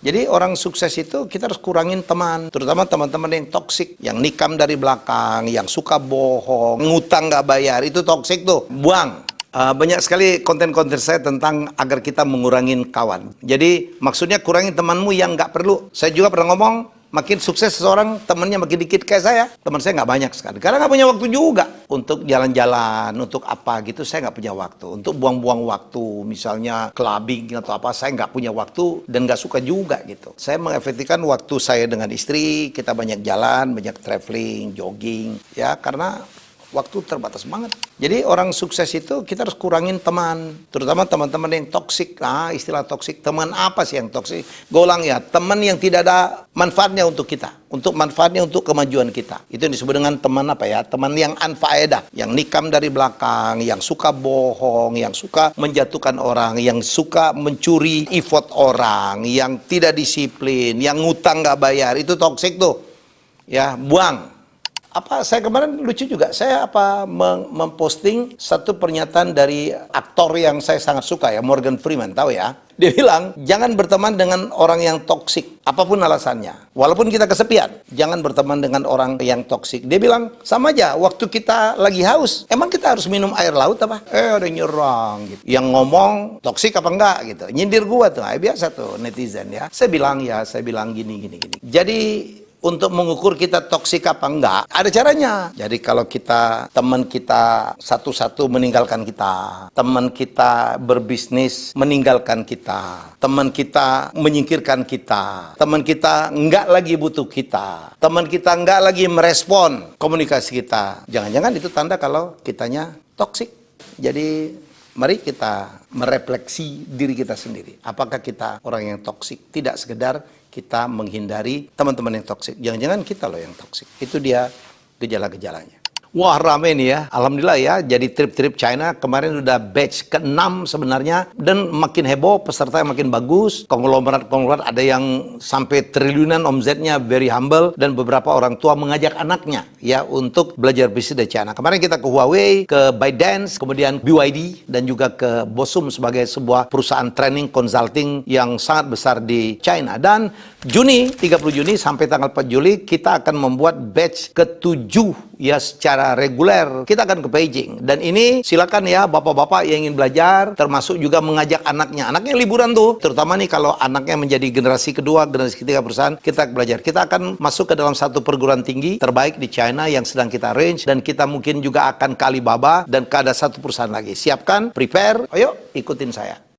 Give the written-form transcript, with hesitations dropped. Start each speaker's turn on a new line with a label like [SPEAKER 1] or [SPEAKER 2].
[SPEAKER 1] Jadi orang sukses itu kita harus kurangin teman, terutama teman-teman yang toksik, yang nikam dari belakang, yang suka bohong, ngutang nggak bayar, itu toksik tuh, buang. Banyak sekali konten-konten saya tentang agar kita mengurangin kawan. Jadi maksudnya kurangin temanmu yang nggak perlu. Saya juga pernah ngomong, makin sukses seseorang, temannya makin dikit kayak saya. Teman saya nggak banyak sekali, karena nggak punya waktu juga. Untuk jalan-jalan, untuk apa gitu, saya nggak punya waktu. Untuk buang-buang waktu, misalnya clubbing atau apa, saya nggak punya waktu dan nggak suka juga gitu. Saya mengefektifkan waktu saya dengan istri, kita banyak jalan, banyak traveling, jogging, ya karena waktu terbatas banget. Jadi orang sukses itu kita harus kurangin teman, terutama teman-teman yang toksik. Istilah toksik, teman apa sih yang toksik? Golang ya, teman yang tidak ada manfaatnya untuk kita, untuk manfaatnya untuk kemajuan kita. Itu yang disebut dengan teman apa ya? Teman yang anfaedah, yang nikam dari belakang, yang suka bohong, yang suka menjatuhkan orang, yang suka mencuri effort orang, yang tidak disiplin, yang ngutang nggak bayar, itu toksik tuh. Ya, buang. Saya kemarin lucu juga, saya memposting satu pernyataan dari aktor yang saya sangat suka ya, Morgan Freeman, tahu ya? Dia bilang, jangan berteman dengan orang yang toksik, apapun alasannya. Walaupun kita kesepian, jangan berteman dengan orang yang toksik. Dia bilang, sama aja, waktu kita lagi haus, emang kita harus minum air laut apa? Ada nyerang gitu. Yang ngomong, toksik apa enggak gitu. Nyindir gua tuh, biasa tuh netizen ya. Saya bilang gini. Jadi, untuk mengukur kita toksik apa enggak, ada caranya. Jadi kalau teman kita satu-satu meninggalkan kita, teman kita berbisnis meninggalkan kita, teman kita menyingkirkan kita, teman kita enggak lagi butuh kita, teman kita enggak lagi merespon komunikasi kita, jangan-jangan itu tanda kalau kitanya toksik. Jadi mari kita merefleksi diri kita sendiri. Apakah kita orang yang toksik? Tidak sekedar kita menghindari teman-teman yang toksik. Jangan-jangan kita loh yang toksik. Itu dia gejala-gejalanya. Wah, rame nih ya. Alhamdulillah ya. Jadi trip-trip China kemarin udah batch ke-6 sebenarnya. Dan makin heboh, peserta yang makin bagus. Konglomerat-konglomerat ada yang sampai triliunan omzetnya, very humble. Dan beberapa orang tua mengajak anaknya ya untuk belajar bisnis dari China. Kemarin kita ke Huawei, ke ByteDance, kemudian BYD, dan juga ke Bosum sebagai sebuah perusahaan training consulting yang sangat besar di China. Dan Juni, 30 Juni sampai tanggal 4 Juli, kita akan membuat batch ke-7 ya secara reguler. Kita akan ke Beijing. Dan ini silakan ya bapak-bapak yang ingin belajar, termasuk juga mengajak anaknya. Anaknya liburan tuh, terutama nih kalau anaknya menjadi generasi kedua, generasi ketiga perusahaan, kita belajar. Kita akan masuk ke dalam satu perguruan tinggi terbaik di China yang sedang kita arrange, dan kita mungkin juga akan ke Alibaba dan ke ada satu perusahaan lagi. Siapkan, prepare, ayo ikutin saya.